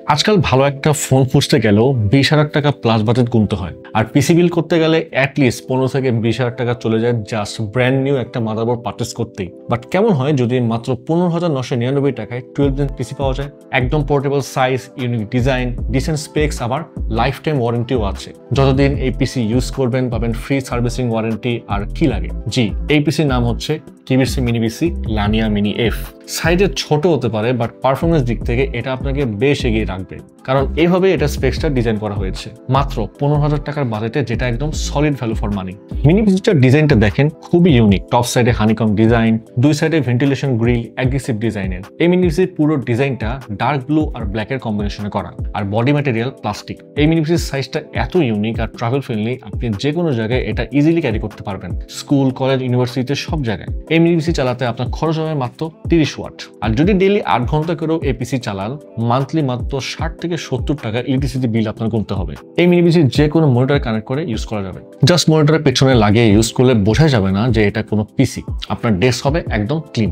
আজকাল ভালো একটা ফোন খুঁজতে গেলেও 20,000 টাকা প্লাস বাজেট গুনতে হয়, আর পিসি বিল করতে গেলে অ্যাটলিস্ট 15 থেকে 20,000 টাকা চলে যায় জাস্ট ব্র্যান্ড নিউ একটা মাদারবোর্ড পারচেস করতেই। বাট কেমন হয় যদি মাত্র 15,999 টাকায় 12 জেন পিসি পাওয়া যায়? একদম portable size, unique design, decent specs, আবার লাইফ টাইম ওয়ারেন্টিও আছে। যতদিন এই পিসি ইউজ করবেন পাবেন ফ্রি সার্ভিসিং ওয়ারেন্টি। আর কি লাগে? জি, এই পিসির নাম হচ্ছে কিবিসি মিনি পিসি লামিয়া মিনি এফ। সাইজে ছোট হতে পারে, বাট পারফরমেন্স দিক থেকে এটা আপনাকে বেশ এগিয়ে রাখবে, কারণ এইভাবে এটা স্পেক্সটা ডিজাইন করা হয়েছে মাত্র 15,000 টাকার বাজেটে, যেটা একদম solid value for money. Mini পিসিটার ডিজাইনটা দেখেন, খুবই ইউনিক। টপ সাইডে হানিকম ডিজাইন, দুই সাইডে ভেন্টিলেশন গ্রিল, অ্যাগ্রেসিভ ডিজাইনের। এই মিনি পিসির পুরো ডিজাইনটা ডার্ক ব্লু আর ব্ল্যাকের কম্বিনেশনে করা, আর বডি ম্যাটেরিয়াল প্লাস্টিক। এই মিনি পিসির সাইজটা এত ইউনিক আর ট্রাভেল ফ্রেন্ডলি, আপনি যে কোনো জায়গায় এটা ইজিলি ক্যারি করতে পারবেন, স্কুল, কলেজ, ইউনিভার্সিটিতে সব জায়গায়। এই মিনি পিসি চালাতে আপনার খরচ হবে মাত্র 30 ওয়াট। আর যদি ডেইলি 8 ঘন্টা করেও এই পিসি চালান, মান্থলি মাত্র 60 থেকে 70 টাকা ইলেকট্রিসিটি বিল আপনার গুনতে হবে। এই মিনি পিসি যে কোনো মনিটর কানেক্ট করে ইউজ করা যাবে। জাস্ট মনিটরের পেছনে লাগিয়ে ইউজ করলে বোঝা যাবে না যে এটা কোনো পিসি। আপনার ডেস্ক হবে একদম ক্লিন।